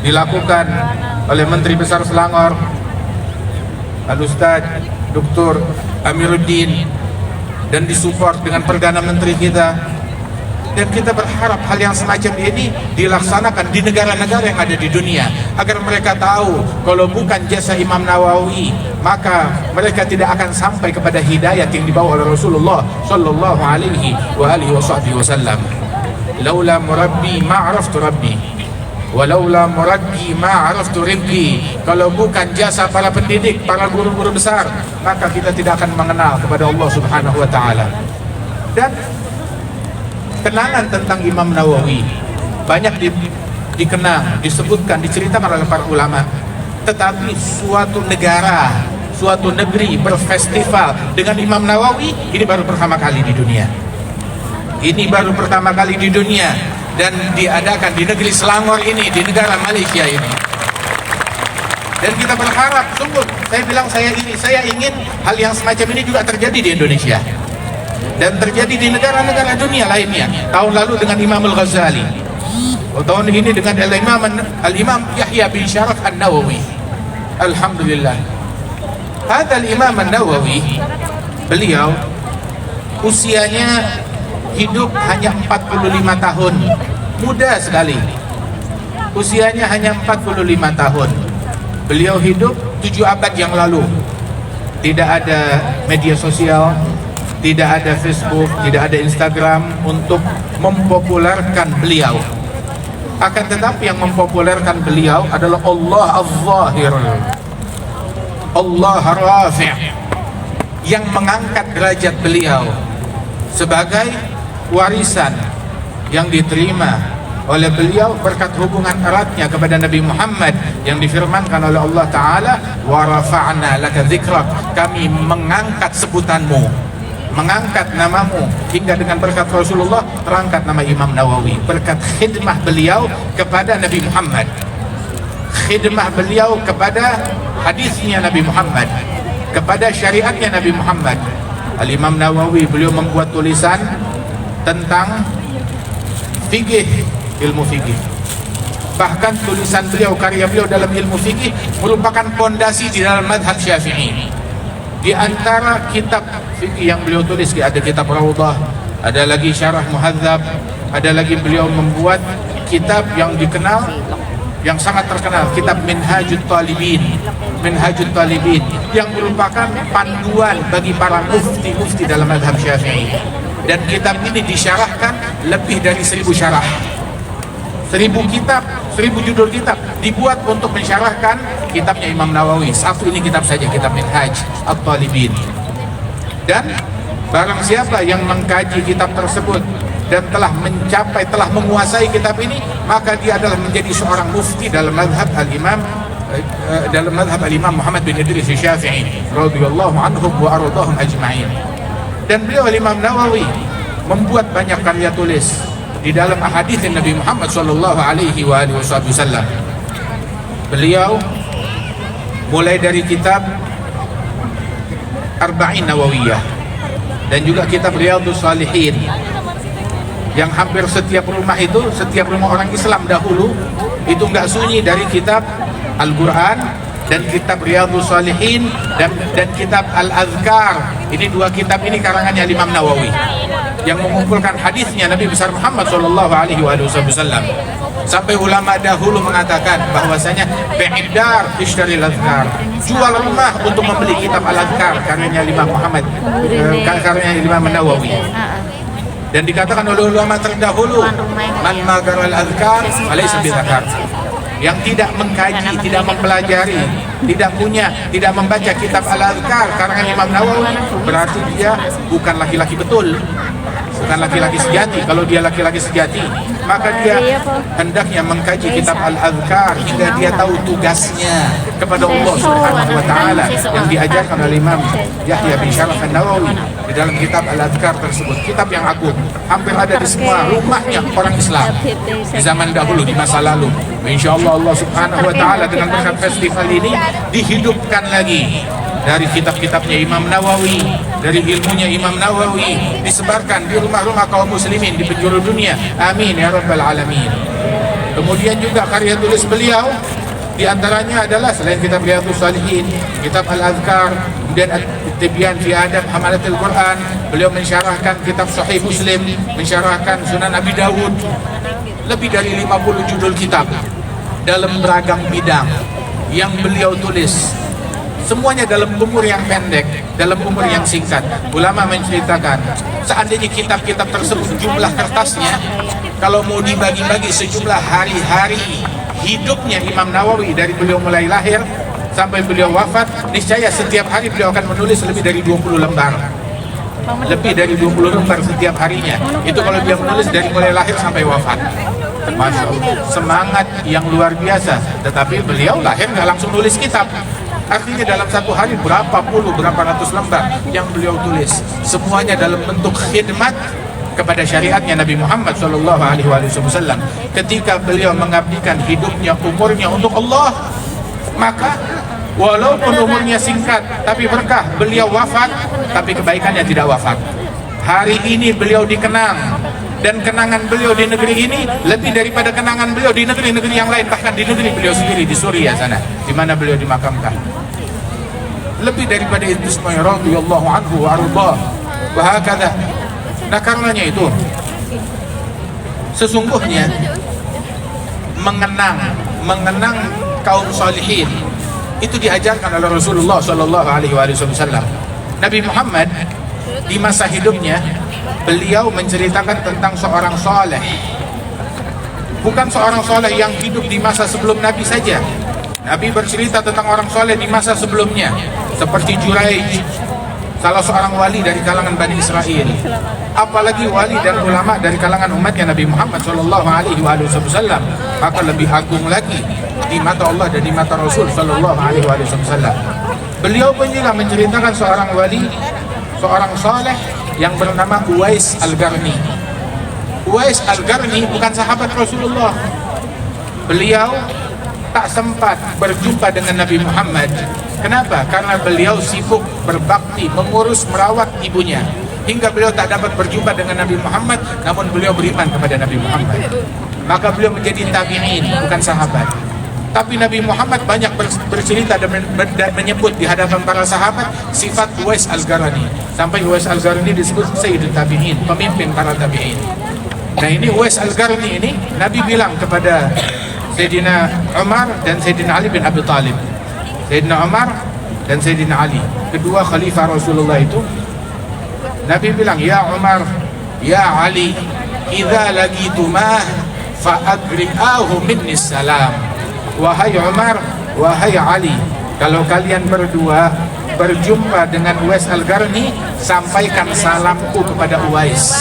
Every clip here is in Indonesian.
dilakukan oleh Menteri Besar Selangor Al-Ustaz Dr. Amiruddin dan disupport dengan Perdana Menteri kita, dan kita berharap hal yang semacam ini dilaksanakan di negara-negara yang ada di dunia, agar mereka tahu kalau bukan jasa Imam Nawawi maka mereka tidak akan sampai kepada hidayah yang dibawa oleh Rasulullah sallallahu alaihi wasallam. Laula murabbi ma'araftu rabbi walaula muraddi ma'araftu rizqi. Kalau bukan jasa para pendidik, para guru-guru besar, maka kita tidak akan mengenal kepada Allah Subhanahu wa taala. Dan kenangan tentang Imam Nawawi banyak dikenang, disebutkan, diceritakan oleh para ulama. Tetapi suatu negara, suatu negeri berfestival dengan Imam Nawawi, ini baru pertama kali di dunia. Ini baru pertama kali di dunia, dan diadakan di negeri Selangor ini, di negara Malaysia ini. Dan kita berharap, sungguh, saya ingin hal yang semacam ini juga terjadi di Indonesia dan terjadi di negara-negara dunia lainnya. Tahun lalu dengan Imam Al-Ghazali, tahun ini dengan Al-Imam Yahya bin Sharaf An-Nawawi. Alhamdulillah. Hadal Imam An-Nawawi, beliau usianya hidup hanya 45 tahun, muda sekali. Usianya hanya 45 tahun. Beliau hidup 7 abad yang lalu. Tidak ada media sosial, tidak ada Facebook, tidak ada Instagram untuk mempopulerkan beliau. Akan tetapi yang mempopulerkan beliau adalah Allah Az-Zahir, Allah Rafi', yang mengangkat derajat beliau sebagai warisan yang diterima oleh beliau berkat hubungan eratnya kepada Nabi Muhammad yang difirmankan oleh Allah Ta'ala, wa rafa'na laka dzikrak, kami mengangkat sebutanmu, mengangkat namamu, hingga dengan berkat Rasulullah terangkat nama Imam Nawawi berkat khidmah beliau kepada Nabi Muhammad, khidmah beliau kepada hadisnya Nabi Muhammad, kepada syariatnya Nabi Muhammad. Al-Imam Nawawi, beliau membuat tulisan tentang fikih, ilmu fikih. Bahkan tulisan beliau, karya beliau dalam ilmu fikih merupakan pondasi di dalam mazhab Syafi'i. Di antara kitab fikih yang beliau tulis, ada kitab Raudhah, ada lagi Syarah Muhadzab, ada lagi beliau membuat kitab yang dikenal, yang sangat terkenal, kitab Minhajut Talibin, Minhajut Talibin, yang merupakan panduan bagi para mufti-mufti dalam mazhab Syafi'i. Dan kitab ini disyarahkan lebih dari 1000 syarah, 1000 kitab, 1000 judul kitab dibuat untuk mensyarahkan kitabnya Imam Nawawi. Satu ini kitab saja, kitab Minhaj At-Talibin. Dan barang siapa yang mengkaji kitab tersebut dan telah mencapai, telah menguasai kitab ini, maka dia adalah menjadi seorang mufti dalam mazhab Al-Imam Muhammad bin Idris Syafi'i radhiyallahu anhum wa ardahum ajma'in. Dan beliau Imam Nawawi membuat banyak karya tulis di dalam ahadits Nabi Muhammad sallallahu alaihi wasallam. Beliau mulai dari kitab Arba'in Nawawiyah dan juga kitab Riyadhus Shalihin, yang hampir setiap rumah itu, setiap rumah orang Islam dahulu itu enggak sunyi dari kitab Al-Quran dan kitab Riyadhus Shalihin dan kitab Al-Azkar. Ini dua kitab ini karangannya Imam Nawawi yang mengumpulkan hadisnya Nabi besar Muhammad sallallahu alaihi wasallam. Sampai ulama dahulu mengatakan bahwasanya be'idar istaril azkar, jual rumah untuk membeli kitab Al-Azkar karyanya Imam Muhammad, karyanya Imam Nawawi. Dan dikatakan oleh ulama terdahulu, man magar al-azkar alaysa bizakar, yang tidak mengkaji, tidak mempelajari, tidak membaca kitab Al-Azkar karangan Imam Nawawi, berarti dia bukan laki-laki betul, bukan laki-laki sejati. Kalau dia laki-laki sejati, maka dia hendaknya mengkaji kitab Al-Azkar hingga dia tahu tugasnya kepada Allah Subhanahu wa taala yang diajarkan oleh Imam Yahya bin Sharaf An-Nawawi di dalam kitab Al-Azkar tersebut. Kitab yang agung, hampir ada di semua rumahnya orang Islam di zaman dahulu, di masa lalu. Insyaallah Allah Subhanahu wa taala dengan berkat festival ini dihidupkan lagi dari kitab-kitabnya Imam Nawawi, dari ilmunya Imam Nawawi, disebarkan di rumah-rumah kaum muslimin di penjuru dunia. Amin ya rabbal alamin. Kemudian juga karya tulis beliau di antaranya adalah selain kitab Riyadhus Shalihin, kitab Al-Adhkar, kemudian At-Tibyan fi Adab Hamalatil Quran. Beliau mensyarahkan kitab Sahih Muslim, mensyarahkan Sunan Abi Dawud. Lebih dari 50 judul kitab dalam beragam bidang yang beliau tulis. Semuanya dalam umur yang pendek, dalam umur yang singkat. Ulama menceritakan, seandainya kitab-kitab tersebut jumlah kertasnya, kalau mau dibagi-bagi sejumlah hari-hari hidupnya Imam Nawawi dari beliau mulai lahir sampai beliau wafat, niscaya setiap hari beliau akan menulis lebih dari 20 lembar. Lebih dari 20 lembar setiap harinya. Itu kalau dia menulis dari mulai lahir sampai wafat. Masya Allah, semangat yang luar biasa. Tetapi beliau lahir nggak langsung nulis kitab. Artinya dalam satu hari berapa ratus lembar yang beliau tulis. Semuanya dalam bentuk khidmat kepada syariatnya Nabi Muhammad SAW. Ketika beliau mengabdikan hidupnya, umurnya untuk Allah, maka walaupun umurnya singkat tapi berkah, beliau wafat tapi kebaikannya tidak wafat. Hari ini beliau dikenang, dan kenangan beliau di negeri ini lebih daripada kenangan beliau di negeri-negeri yang lain, bahkan di negeri beliau sendiri di Suriah sana, di mana beliau dimakamkan. Lebih daripada itu semuanya, radhiyallahu anhu wa ardhah wa hakadha. Nah, karenanya itu sesungguhnya mengenang kaum salihin itu diajarkan oleh Rasulullah Shallallahu Alaihi Wasallam. Nabi Muhammad di masa hidupnya beliau menceritakan tentang seorang soleh, bukan seorang soleh yang hidup di masa sebelum Nabi saja. Nabi bercerita tentang orang soleh di masa sebelumnya, seperti Juraij, salah seorang wali dari kalangan Bani Israel. Apalagi wali dan ulama dari kalangan umatnya Nabi Muhammad Shallallahu Alaihi Wasallam, maka lebih agung lagi di mata Allah dan di mata Rasul Shallallahu Alaihi Wasallam. Beliau pun juga menceritakan seorang wali, seorang soleh yang bernama Uwais Al-Qarni. Uwais Al-Qarni bukan sahabat Rasulullah. Beliau tak sempat berjumpa dengan Nabi Muhammad. Kenapa? Karena beliau sibuk berbakti, mengurus, merawat ibunya, hingga beliau tak dapat berjumpa dengan Nabi Muhammad. Namun beliau beriman kepada Nabi Muhammad, maka beliau menjadi tabi'in, bukan sahabat. Tapi Nabi Muhammad banyak bercerita dan menyebut di hadapan para sahabat sifat Uwais Al-Qarni, sampai Uwais Al-Qarni disebut Sayyidul Tabi'in, pemimpin para tabi'in. Nah, ini Uwais Al-Qarni ini Nabi bilang kepada Sayyidina Umar dan Sayyidina Ali bin Abi Thalib. Sayyidina Umar dan Sayyidina Ali, kedua khalifah Rasulullah itu, Nabi bilang, "Ya Umar, ya Ali, idza laqitumah fa'agri'ahu minni salam." Wahai Umar, wahai Ali, kalau kalian berdua berjumpa dengan Uwais Al-Qarni, sampaikan salamku kepada Uwais.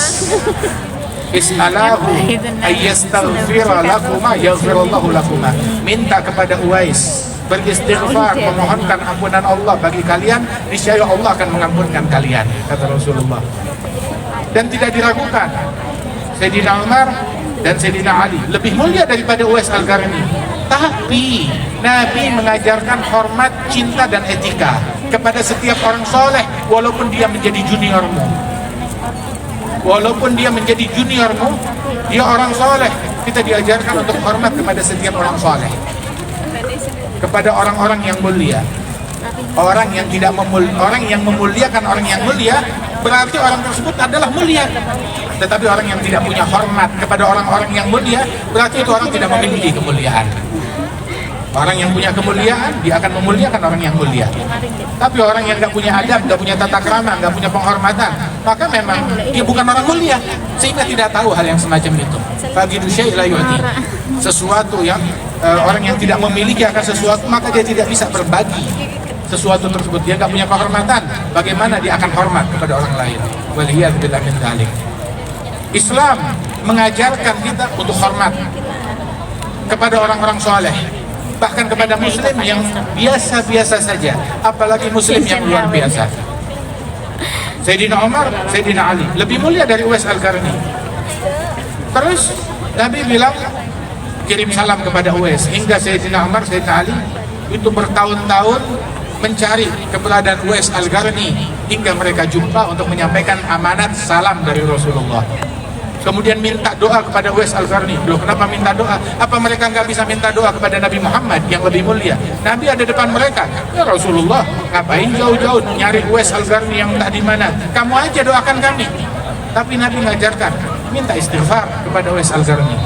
Is'alahu ayyastaghfira lakuma yaghfirullahu lakuma. Minta kepada Uwais beristighfar, memohonkan ampunan Allah bagi kalian, niscaya Allah akan mengampunkan kalian, kata Rasulullah. Dan tidak diragukan, Sayyidina Umar dan Sayyidina Ali lebih mulia daripada Uwais Al-Qarni. Tapi Nabi mengajarkan hormat, cinta dan etika kepada setiap orang soleh, walaupun dia menjadi juniormu. Walaupun dia menjadi juniormu, dia orang soleh. Kita diajarkan untuk hormat kepada setiap orang soleh, kepada orang-orang yang mulia. Orang yang tidak orang yang memuliakan orang yang mulia, berarti orang tersebut adalah mulia. Tetapi orang yang tidak punya hormat kepada orang-orang yang mulia, berarti itu orang tidak memiliki kemuliaan. Orang yang punya kemuliaan, dia akan memuliakan orang yang mulia. Tapi orang yang nggak punya adab, nggak punya tata krama, nggak punya penghormatan, maka memang dia bukan orang mulia, sehingga tidak tahu hal yang semacam itu. Bagi syai' la yu'ti, sesuatu yang orang yang tidak memiliki akan sesuatu, maka dia tidak bisa berbagi sesuatu tersebut. Dia nggak punya penghormatan, bagaimana dia akan hormat kepada orang lain? Waliyadzubillah min dzalik. Islam mengajarkan kita untuk hormat kepada orang-orang soleh, bahkan kepada muslim yang biasa-biasa saja, apalagi muslim yang luar biasa. Sayyidina Umar, Sayyidina Ali lebih mulia dari Uwais Al-Qarni. Terus Nabi bilang, kirim salam kepada Uwais, hingga Sayyidina Umar, Sayyidina Ali itu bertahun-tahun mencari keberadaan Uwais Al-Qarni, hingga mereka jumpa untuk menyampaikan amanat salam dari Rasulullah kemudian minta doa kepada Uwais Al-Qarni. Loh, kenapa minta doa? Apa mereka nggak bisa minta doa kepada Nabi Muhammad yang lebih mulia? Nabi ada depan mereka. Ya Rasulullah, ngapain jauh-jauh nyari Uwais Al-Qarni yang tak di mana? Kamu aja doakan kami. Tapi Nabi mengajarkan, minta istighfar kepada Uwais Al-Qarni.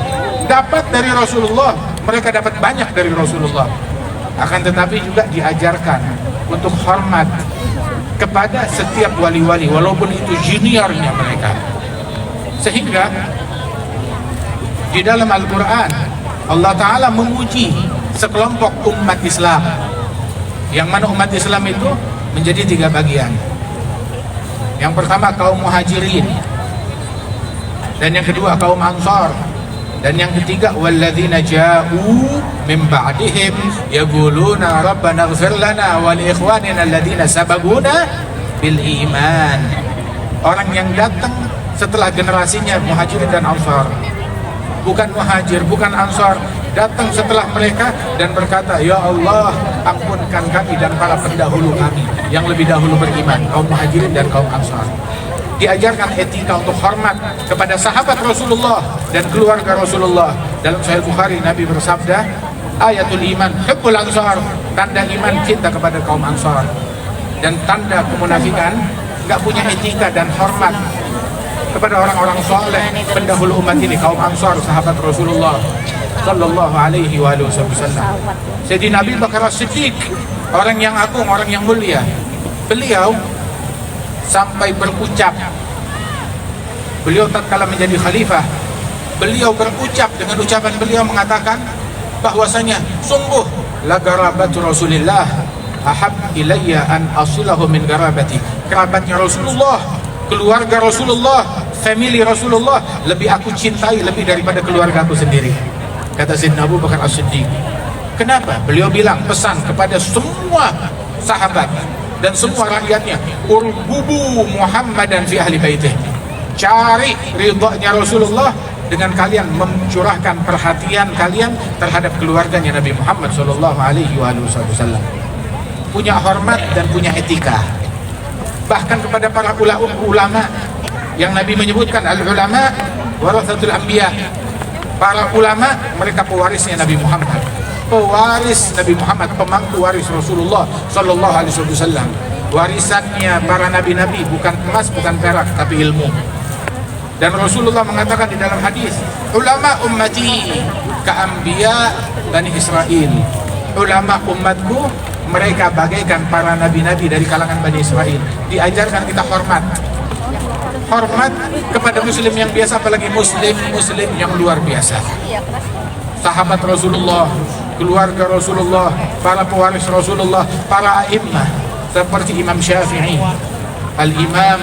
Dapat dari Rasulullah, mereka dapat banyak dari Rasulullah. Akan tetapi juga diajarkan untuk hormat kepada setiap wali-wali, walaupun itu juniornya mereka. Sehingga di dalam Al-Quran Allah Ta'ala memuji sekelompok umat Islam, yang mana umat Islam itu menjadi 3 bagian. Yang pertama kaum muhajirin, dan yang kedua kaum ansar, dan yang ketiga walladzina ja'u min ba'dihim yaquluna rabbana ighfir lana wa li ikhwanina alladzina sabaquna bil iman. Orang yang datang setelah generasinya muhajirin dan ansar, bukan muhajir, bukan ansar, datang setelah mereka dan berkata, ya Allah, ampunkan kami dan para pendahulu kami yang lebih dahulu beriman, kaum muhajirin dan kaum ansar. Diajarkan etika untuk hormat kepada sahabat Rasulullah dan keluarga Rasulullah. Dalam Sahih Bukhari, Nabi bersabda, ayatul iman hubbul ansar, tanda iman cinta kepada kaum ansar. Dan tanda kemunafikan, nggak punya etika dan hormat kepada orang-orang soleh pendahulu umat ini, kaum ansar, sahabat Rasulullah sallallahu alaihi wasallam. Sayyidina Abu Bakar As-Siddiq, orang yang agung, orang yang mulia, beliau sampai berucap, beliau tatkala menjadi khalifah, beliau berucap dengan ucapan beliau mengatakan bahwasanya sungguh la garabatu Rasulillah ahab ilayya an asilahu min garabati. Kerabatnya Rasulullah, keluarga Rasulullah, family Rasulullah lebih aku cintai lebih daripada keluarga aku sendiri, kata Sayyidina Abu Bakar As-Siddiq. Kenapa? Beliau bilang pesan kepada semua sahabat dan semua rakyatnya, urbubu Muhammadan fi ahli baitih, cari ridhanya Rasulullah dengan kalian mencurahkan perhatian kalian terhadap keluarganya Nabi Muhammad sallallahu alaihi wasallam. Punya hormat dan punya etika. Bahkan kepada para ulama yang Nabi menyebutkan, al-ulama warathatul anbiya. Para ulama mereka pewarisnya Nabi Muhammad, pewaris Nabi Muhammad, pemangku waris Rasulullah sallallahu alaihi wasallam. Warisannya para nabi-nabi bukan emas, bukan perak, tapi ilmu. Dan Rasulullah mengatakan di dalam hadis, ulama ummati ka anbiya Bani Israel. Ulama umatku mereka bagaikan para nabi-nabi dari kalangan Bani Israel. Diajarkan kita hormat kepada muslim yang biasa, apalagi muslim yang luar biasa. Sahabat Rasulullah, keluarga Rasulullah, para pewaris Rasulullah, para a'immah seperti Imam Syafi'i, Al-Imam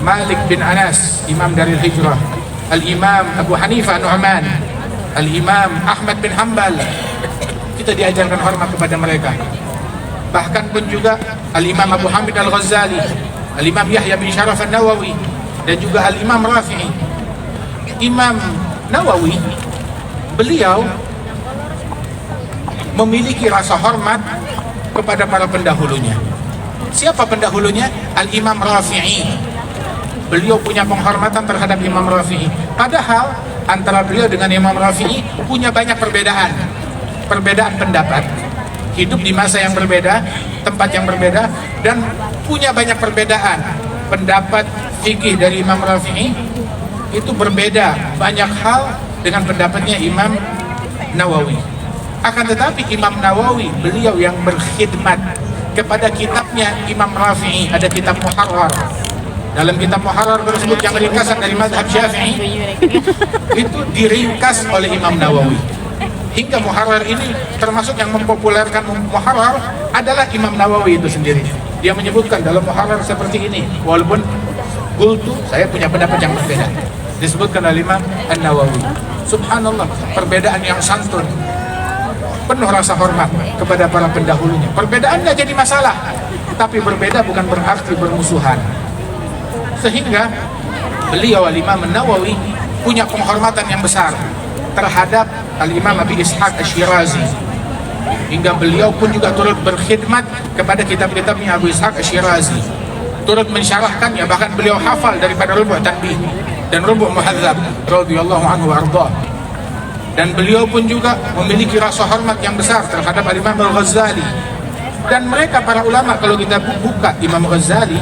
Malik bin Anas, imam dari Hijrah, Al-Imam Abu Hanifah Nu'man, Al-Imam Ahmad bin Hanbal. Kita diajarkan hormat kepada mereka. Bahkan pun juga Al-Imam Abu Hamid Al-Ghazali, Al-Imam Yahya bin Sharaf An-Nawawi, dan juga Al-Imam Rafi'i. Imam Nawawi, beliau memiliki rasa hormat kepada para pendahulunya. Siapa pendahulunya? Al-Imam Rafi'i. Beliau punya penghormatan terhadap Imam Rafi'i. Padahal antara beliau dengan Imam Rafi'i punya banyak perbedaan pendapat, hidup di masa yang berbeda, tempat yang berbeda, dan punya banyak perbedaan pendapat fikih dari Imam Rafi'i itu berbeda banyak hal dengan pendapatnya Imam Nawawi. Akan tetapi Imam Nawawi, beliau yang berkhidmat kepada kitabnya Imam Rafi'i, ada kitab Muharrar. Dalam kitab Muharrar tersebut yang ringkasan dari mazhab Syafi'i itu diringkas oleh Imam Nawawi. Hingga Muharrar ini termasuk yang mempopulerkan Muharrar adalah Imam Nawawi itu sendiri. Dia menyebutkan dalam Muharrar seperti ini, walaupun qultu, saya punya pendapat yang berbeda, disebutkan oleh Imam An-Nawawi. Subhanallah, perbedaan yang santun, penuh rasa hormat kepada para pendahulunya. Perbedaan tidak jadi masalah, tapi berbeda bukan berarti bermusuhan. Sehingga beliau Al-Imam An-Nawawi punya penghormatan yang besar terhadap Al-Imam Abi Ishaq Asy-Syirazi, hingga beliau pun juga turut berkhidmat kepada kitab-kitabnya Abu Ishaq Asy-Syirazi. turut mensyarahkannya, bahkan beliau hafal daripada Rubu' Tanbih dan Rubu' Muhadzab radhiyallahu anhu warda. Dan beliau pun juga memiliki rasa hormat yang besar terhadap Imam Al-Ghazali. Dan mereka para ulama, kalau kita buka Imam Ghazali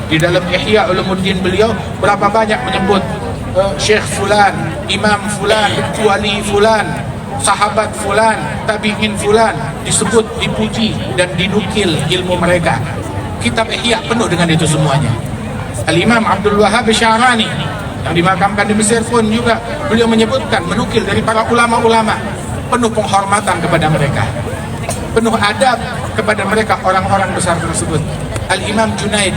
di dalam Ihya Ulumuddin beliau, berapa banyak menyebut Syekh Fulan, Imam Fulan, Wali Fulan, sahabat Fulan, tabi'in Fulan, disebut, dipuji dan dinukil ilmu mereka. Kitab Ihya penuh dengan itu semuanya. Al-Imam Abdul Wahhab Sya'rani yang dimakamkan di Mesir pun juga beliau menyebutkan, menukil dari para ulama-ulama, penuh penghormatan kepada mereka, penuh adab kepada mereka orang-orang besar tersebut. Al-Imam Junaid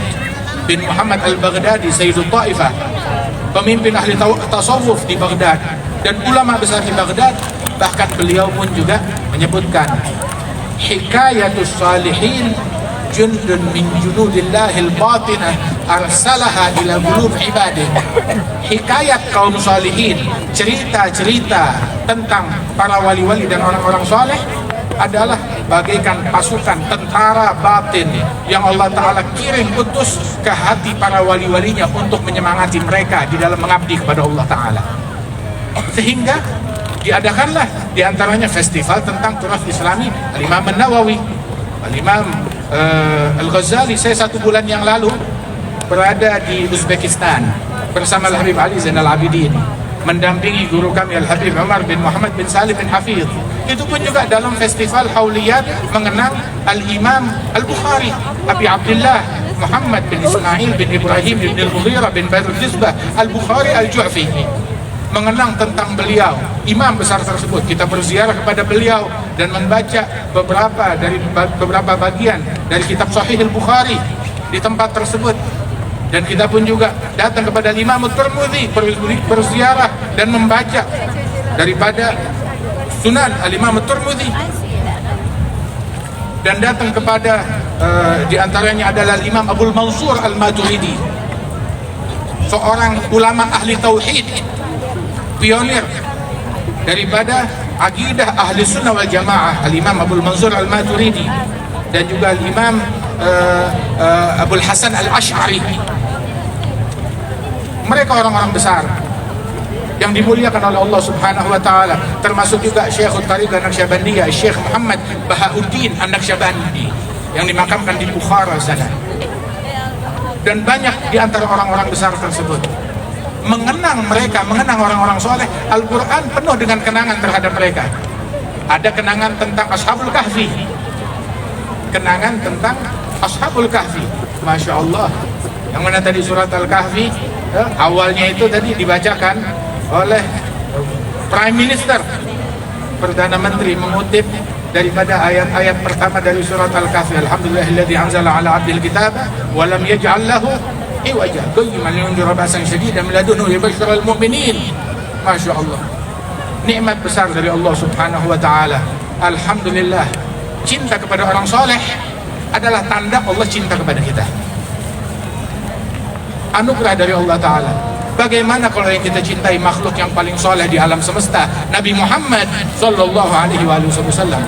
bin Muhammad Al-Baghdadi, Sayyidul Ta'ifah, pemimpin ahli tasawuf di Baghdad dan ulama besar di Baghdad, bahkan beliau pun juga menyebutkan, hikayatus salihin jundun min junudillahil batinah arsalaha ila qulub ibadih. Hikayat kaum salihin, cerita-cerita tentang para wali-wali dan orang-orang saleh adalah bagaikan pasukan tentara batin yang Allah Ta'ala kirim utus ke hati para wali-walinya untuk menyemangati mereka di dalam mengabdi kepada Allah Ta'ala. Sehingga diadakanlah diantaranya festival tentang turas Islami Al-Imam An-Nawawi, Al-Imam Al-Ghazali. Saya 1 bulan yang lalu berada di Uzbekistan bersama Al-Habib Ali Zainal Abidin, mendampingi guru kami Al-Habib Umar bin Muhammad bin Salim bin Hafidh. Itu pun juga dalam festival Hauliyat mengenang Al-Imam Al-Bukhari, Abi Abdullah Muhammad bin Ismail bin Ibrahim bin Al-Mughirah bin Badr Jizbah Al-Bukhari Al-Ju'fi, mengenang tentang beliau, imam besar tersebut. Kita berziarah kepada beliau dan membaca beberapa bagian dari kitab Sahih Al-Bukhari di tempat tersebut. Dan kita pun juga datang kepada Imam At-Tirmidzi, berziarah dan membaca daripada Sunan Al-Imam At-Tirmidzi. Dan datang kepada di antaranya adalah Imam Abdul Mansur Al-Maturidi, seorang ulama ahli tauhid, pionir daripada akidah ahli sunnah wal jamaah, Al-Imam Abdul Mansur Al-Maturidi, dan juga Al-Imam Abul Hasan Al-Ash'ari. Mereka orang-orang besar yang dimuliakan oleh Allah Subhanahu wa Ta'ala, termasuk juga Syekhul Tariqah Naqsyabandiyah, Syekh Muhammad Bahauddin An-Naqsyabandi yang dimakamkan di Bukhara sana. Dan banyak di antara orang-orang besar tersebut mengenang mereka, mengenang orang-orang soleh. Al-Quran penuh dengan kenangan terhadap mereka. Ada kenangan tentang Ashabul Kahfi, kenangan tentang Ashabul Kahfi, Masya Allah. Yang mana tadi surat Al-Kahfi, awalnya itu tadi dibacakan oleh Prime Minister, Perdana Menteri, mengutip daripada ayat-ayat pertama dari surat Al-Kahfi. Alhamdulillahilladzi anzala ala abdil kitab wa lam yaj'al lahu iwaja qayyiman liyunzira ba'san shadidan min ladunhu yubashshiral mu'minin. Masya Allah, nikmat besar dari Allah Subhanahu wa Ta'ala. Alhamdulillah, cinta kepada orang soleh adalah tanda Allah cinta kepada kita, anugerah dari Allah Ta'ala. Bagaimana kalau yang kita cintai makhluk yang paling soleh di alam semesta, Nabi Muhammad Sallallahu Alaihi Wasallam.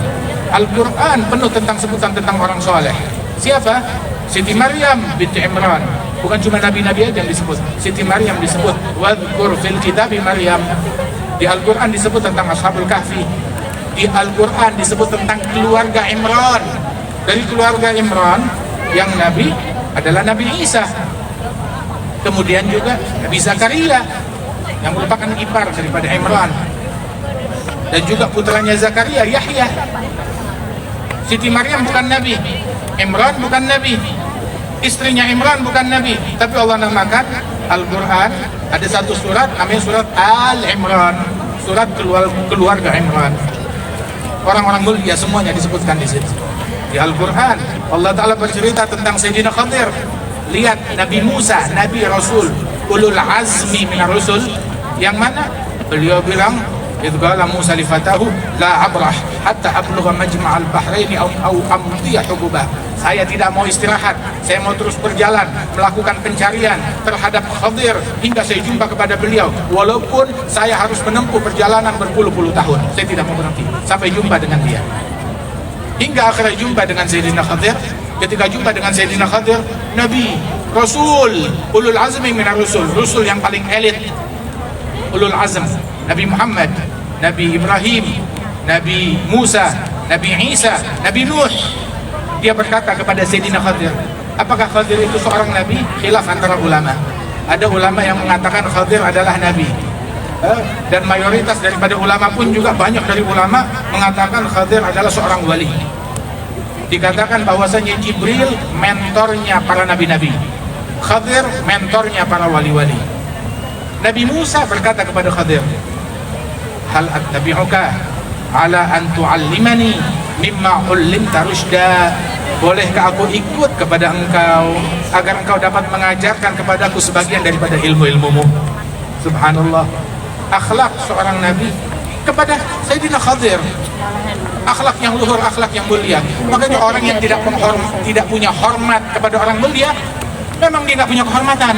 Al-Quran penuh tentang sebutan tentang orang soleh. Siapa? Siti Maryam binti Imran. Bukan cuma nabi-nabi aja yang disebut, Siti Maryam disebut. Wadhkur fil kitabi Maryam. Di Al-Quran disebut tentang Ashabul Kahfi. Di Al-Quran disebut tentang keluarga Imran. Dari keluarga Imran yang nabi adalah Nabi Isa. Kemudian juga Nabi Zakaria yang merupakan ipar daripada Imran, dan juga putranya Zakaria, Yahya. Siti Maryam bukan nabi, Imran bukan nabi, istrinya Imran bukan nabi, tapi Allah namakan Al-Quran ada satu surat namanya surat Al-Imran, surat keluarga Imran. Orang-orang mulia semuanya disebutkan di situ. Di Al-Quran Allah Ta'ala bercerita tentang Sayyidina Khadir. Lihat Nabi Musa, Nabi Rasul, ulul azmi minar rusul, yang mana beliau bilang, idqala Musa li fatahu la abrah hatta ablugha majma'al bahraini au amdiya hububah. Saya tidak mau istirahat, saya mau terus berjalan melakukan pencarian terhadap Khadir hingga saya jumpa kepada beliau, walaupun saya harus menempuh perjalanan berpuluh-puluh tahun, saya tidak mau berhenti sampai jumpa dengan dia. Hingga akhirnya jumpa dengan Sayyidina Khadir. Ketika jumpa dengan Sayyidina Khadir, Nabi Rasul, ulul azmi minar rusul, rusul yang paling elit, ulul azm, Nabi Muhammad, Nabi Ibrahim, Nabi Musa, Nabi Isa, Nabi Nuh. Dia berkata kepada Sayyidina Khadir, apakah Khadir itu seorang nabi? Khilaf antara ulama. Ada ulama yang mengatakan Khadir adalah nabi, dan mayoritas daripada ulama pun juga banyak dari ulama mengatakan Khadir adalah seorang wali. Dikatakan bahwasanya Jibril mentornya para nabi-nabi, Khadir mentornya para wali-wali. Nabi Musa berkata kepada Khadir, hal attabi'uka ala an tu'allimani mimma 'ullimta rusyda, bolehkah aku ikut kepada engkau agar engkau dapat mengajarkan kepadaku sebagian daripada ilmu-ilmumu. Subhanallah, akhlak seorang nabi kepada Sayyidina Khadir, akhlak yang luhur, akhlak yang mulia. Makanya orang yang tidak punya hormat kepada orang mulia, memang dia nggak punya kehormatan.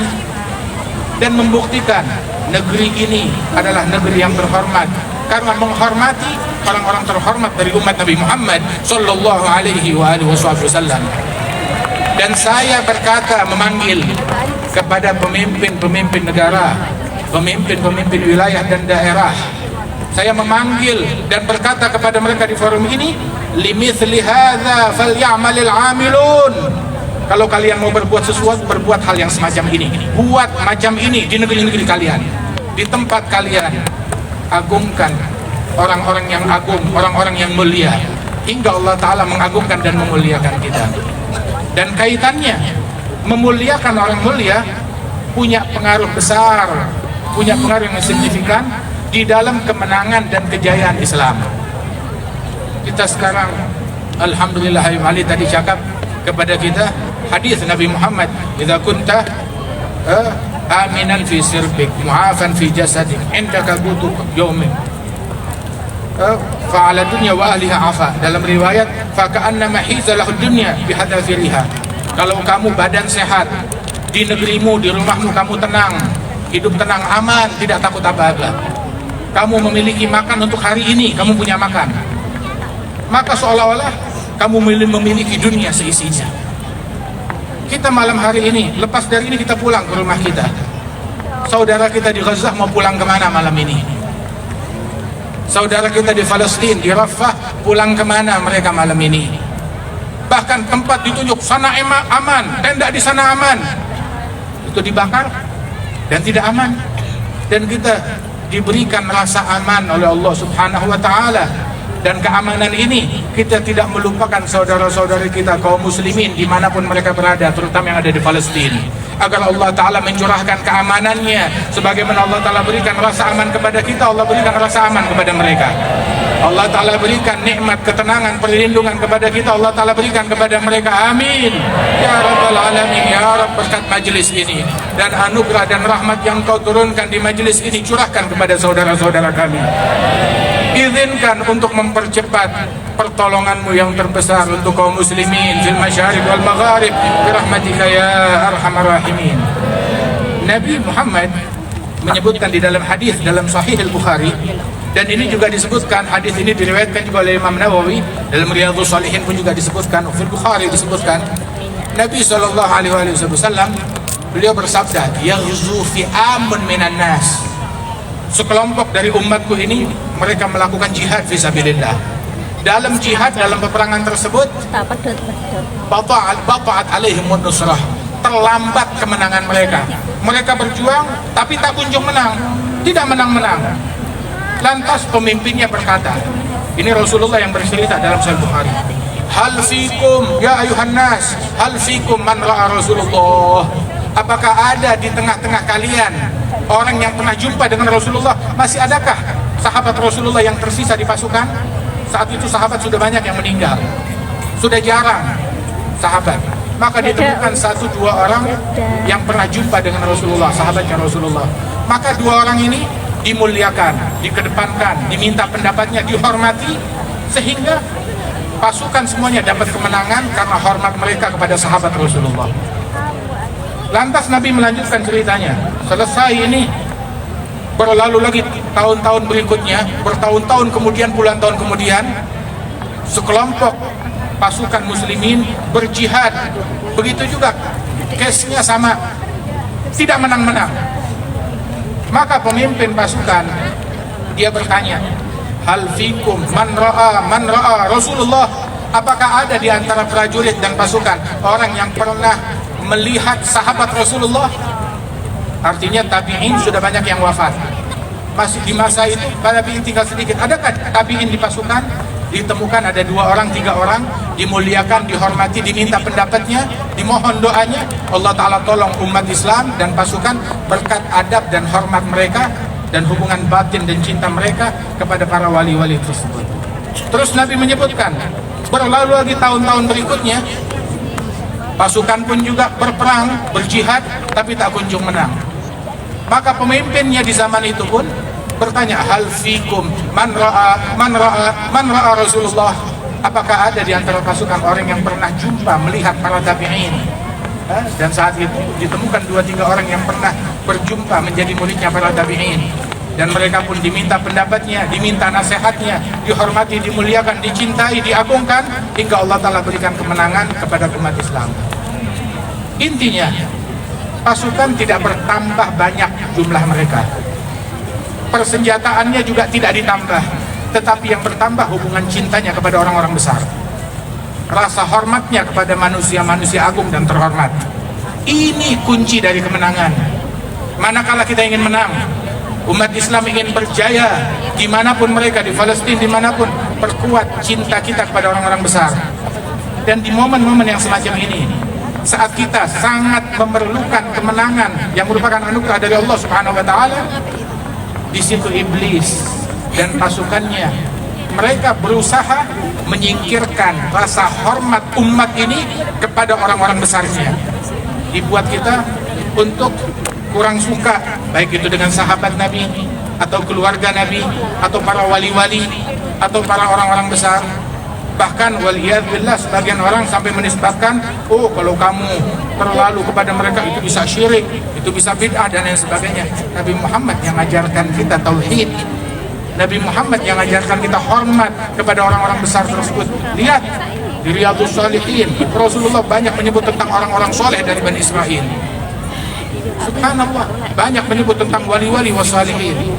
Dan membuktikan negeri ini adalah negeri yang terhormat karena menghormati orang-orang terhormat dari umat Nabi Muhammad sallallahu alaihi wasallam. Dan saya berkata, memanggil kepada pemimpin-pemimpin negara, pemimpin-pemimpin wilayah dan daerah, saya memanggil dan berkata kepada mereka di forum ini, limithli hadza falyamalil amilun. Kalau kalian mau berbuat sesuatu, berbuat hal yang semacam ini, buat macam ini di negeri-negeri kalian, di tempat kalian. Agungkan orang-orang yang agung, orang-orang yang mulia, hingga Allah Ta'ala mengagungkan dan memuliakan kita. Dan kaitannya, memuliakan orang mulia punya pengaruh besar, punya pengaruh yang signifikan di dalam kemenangan dan kejayaan Islam. Kita sekarang, alhamdulillah, Ali tadi cakap kepada kita hadis Nabi Muhammad, idza kunta aminan fi sirbik mu'afan fi jasadik indaka qutu yawmin fa'ala dunya wa ahliha afa. Dalam riwayat fa ka'annama hizalahu dunya bihadafiriha. Kalau kamu badan sehat, di negerimu, di rumahmu kamu tenang, hidup tenang, aman, tidak takut apa-apa, kamu memiliki makan untuk hari ini, kamu punya makan, maka seolah-olah kamu memiliki dunia seisinya. Kita malam hari ini, lepas dari ini kita pulang ke rumah kita. Saudara kita di Gaza mau pulang kemana malam ini? Saudara kita di Palestina, di Rafah, pulang kemana mereka malam ini? Bahkan tempat ditunjuk, sana aman, tenda di sana aman, itu dibakar dan tidak aman. Dan kita diberikan rasa aman oleh Allah Subhanahu wa Ta'ala. Dan keamanan ini kita tidak melupakan saudara-saudari kita kaum muslimin dimanapun mereka berada, terutama yang ada di Palestina, agar Allah Ta'ala mencurahkan keamanannya sebagaimana Allah Ta'ala berikan rasa aman kepada kita, Allah berikan rasa aman kepada mereka. Allah Ta'ala berikan nikmat ketenangan, perlindungan kepada kita, Allah Ta'ala berikan kepada mereka. Amin ya Rabbal Alamin. Ya Rabb, berkat majelis ini dan anugerah dan rahmat yang kau turunkan di majelis ini, curahkan kepada saudara-saudara kami. Izinkan untuk mempercepat pertolonganmu yang terbesar untuk kaum muslimin fil masyariq wal magharib birahmatika ya arhamar rahimin. Nabi Muhammad menyebutkan di dalam hadis dalam Sahih Al-Bukhari, dan ini juga disebutkan, hadis ini diriwayatkan juga oleh Imam Nawawi dalam Riyadhus Shalihin pun juga disebutkan, fil Bukhari disebutkan, Nabi sallallahu alaihi wasallam beliau bersabda, yaghzu fi amun minan nas, sekelompok dari umatku ini mereka melakukan jihad fisabilillah. Dalam jihad, dalam peperangan tersebut, bata'at alaihim nusrah, terlambat kemenangan mereka. Mereka berjuang tapi tak kunjung menang, tidak menang-menang. Lantas pemimpinnya berkata, ini Rasulullah yang bercerita dalam Sahih Bukhari, hal fikum ya ayuhan nas, hal fikum man ra'a Rasulullah, apakah ada di tengah-tengah kalian orang yang pernah jumpa dengan Rasulullah? Masih adakah sahabat Rasulullah yang tersisa di pasukan? Saat itu sahabat sudah banyak yang meninggal, sudah jarang sahabat. Maka ditemukan 1-2 orang yang pernah jumpa dengan Rasulullah, sahabatnya Rasulullah. Maka 2 orang ini dimuliakan, dikedepankan, diminta pendapatnya, dihormati, sehingga pasukan semuanya dapat kemenangan karena hormat mereka kepada sahabat Rasulullah. Lantas Nabi melanjutkan ceritanya. Selesai ini, berlalu lagi tahun-tahun berikutnya, bertahun-tahun kemudian, puluhan tahun kemudian, sekelompok pasukan muslimin berjihad. Begitu juga case-nya sama, tidak menang-menang. Maka pemimpin pasukan dia bertanya, hal fikum man ra'a Rasulullah, apakah ada di antara prajurit dan pasukan orang yang pernah melihat sahabat Rasulullah? Artinya tabi'in sudah banyak yang wafat. Masih di masa itu tabi'in tinggal sedikit. Adakah tabi'in di pasukan? Ditemukan ada 2 orang, 3 orang, dimuliakan, dihormati, diminta pendapatnya, dimohon doanya. Allah Ta'ala tolong umat Islam dan pasukan berkat adab dan hormat mereka dan hubungan batin dan cinta mereka kepada para wali-wali tersebut. Terus Nabi menyebutkan, berlalu lagi tahun-tahun berikutnya, pasukan pun juga berperang, berjihad, tapi tak kunjung menang. Maka pemimpinnya di zaman itu pun bertanya, hal fikum man ra'a Rasulullah, apakah ada di antara pasukan orang yang pernah jumpa melihat para tabi'in? Dan saat itu ditemukan 2-3 orang yang pernah berjumpa menjadi muridnya para tabi'in, dan mereka pun diminta pendapatnya, diminta nasihatnya, dihormati, dimuliakan, dicintai, diagungkan, hingga Allah Ta'ala berikan kemenangan kepada umat Islam. Intinya, pasukan tidak bertambah banyak jumlah mereka, persenjataannya juga tidak ditambah, tetapi yang bertambah hubungan cintanya kepada orang-orang besar, rasa hormatnya kepada manusia-manusia agung dan terhormat. Ini kunci dari kemenangan. Manakala kita ingin menang, umat Islam ingin berjaya dimanapun mereka, di Palestina, dimanapun, perkuat cinta kita kepada orang-orang besar. Dan di momen-momen yang semacam ini, saat kita sangat memerlukan kemenangan yang merupakan anugerah dari Allah Subhanahu wa Ta'ala, di situ iblis dan pasukannya, mereka berusaha menyingkirkan rasa hormat umat ini kepada orang-orang besarnya. Dibuat kita untuk kurang suka, baik itu dengan sahabat Nabi, atau keluarga Nabi, atau para wali-wali, atau para orang-orang besar. Bahkan waliyadzubillah, sebagian orang sampai menisbatkan, oh kalau kamu terlalu kepada mereka itu bisa syirik, itu bisa bid'ah dan lain sebagainya. Nabi Muhammad yang mengajarkan kita tauhid, Nabi Muhammad yang mengajarkan kita hormat kepada orang-orang besar tersebut. Lihat di Riyadhus Shalihin, Rasulullah banyak menyebut tentang orang-orang soleh dari Bani Israel. Subhanallah, banyak menyebut tentang wali-wali wassalihin.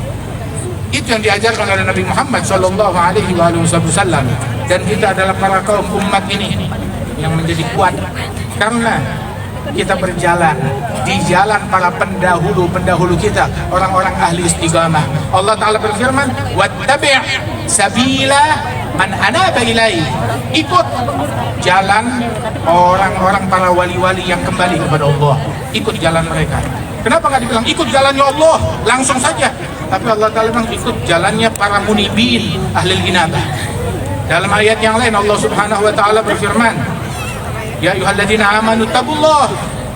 Itu yang diajarkan oleh Nabi Muhammad Sallallahu Alaihi Wasallam. Dan kita adalah para kaum umat ini yang menjadi kuat karena kita berjalan di jalan para pendahulu kita, orang-orang ahli istiqamah. Allah Ta'ala berfirman, wattabi' sabila man anaba ilai, ikut jalan orang-orang para wali-wali yang kembali kepada Allah, ikut jalan mereka. Kenapa nggak dibilang ikut jalannya Allah langsung saja? Tapi Allah Ta'ala bilang ikut jalannya para munibin, ahli inabah. Dalam ayat yang lain Allah Subhanahu wa Ta'ala berfirman, ya ayyuhalladzina amanu taqullah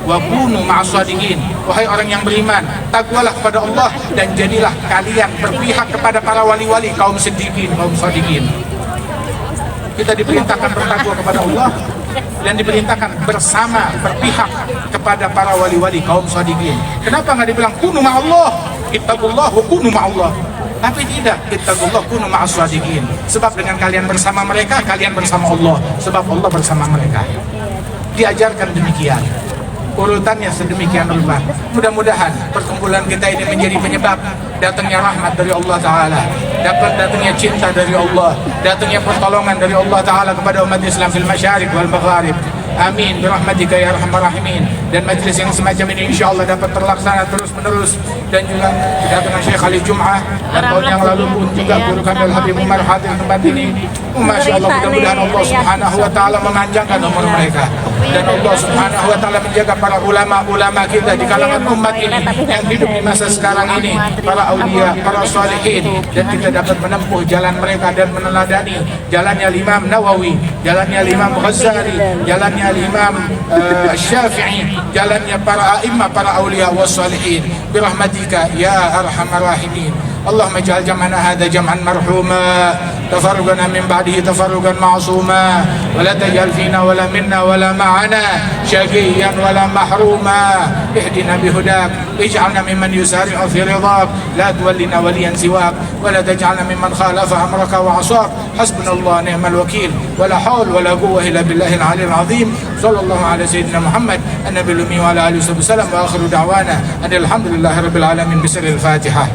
wa kunu ma'as-shadiqin. Wahai orang yang beriman, takwalah kepada Allah dan jadilah kalian berpihak kepada para wali-wali, kaum siddiqin, kaum shadiqin. Kita diperintahkan bertakwa kepada Allah dan diperintahkan bersama berpihak kepada para wali-wali, kaum shadiqin. Kenapa nggak dibilang kunu ma'allah, ittaqullah wa kunu ma'allah? Tapi tidak, ittaqullah kunu ma'as-shadiqin. Sebab dengan kalian bersama mereka, kalian bersama Allah. Sebab Allah bersama mereka. Diajarkan demikian. Urutannya sedemikian rupa. Mudah-mudahan perkumpulan kita ini menjadi penyebab datangnya rahmat dari Allah Ta'ala, datangnya cinta dari Allah, datangnya pertolongan dari Allah Ta'ala kepada umat Islam fil masyariq wal magharib. Amin birahmatika ya arhamar rahimin. Dan majlis yang semacam ini insyaallah dapat terlaksana terus menerus. Dan juga kedatangan Syekh Ali Jum'ah, dan tahun yang lalu pun juga guru kami Al-Habib Umar hadir tempat ini. Masya Allah, mudah-mudahan Allah Subhanahu wa Ta'ala memanjangkan umur mereka, dan Allah Subhanahu wa Ta'ala menjaga para ulama-ulama kita di kalangan umat ini yang hidup di masa sekarang ini, para aulia, para salihin, dan kita dapat menempuh jalan mereka dan meneladani jalannya Imam Nawawi, jalannya Imam Ghazali, jalannya Imam Syafi'i, jalannya para a'immah, para aulia was salihin. Birahmatika ya arhamar rahimin. اللهم اجعل جمعنا هذا جمعا مرحوما تفرقنا من بعده تفرقا معصوما ولا تجعل فينا ولا منا ولا معنا شقيا ولا محروما اهدنا بهداك اجعلنا ممن يسارع في رضاك لا تولنا وليا سواك ولا تجعلنا ممن خالف أمرك وعصاك حسبنا الله نعم الوكيل ولا حول ولا قوة إلا بالله العلي العظيم صلى الله على سيدنا محمد النبي الأمي وعلى آله وصحبه وسلم وآخر دعوانا أن الحمد لله رب العالمين بسر الفاتحة.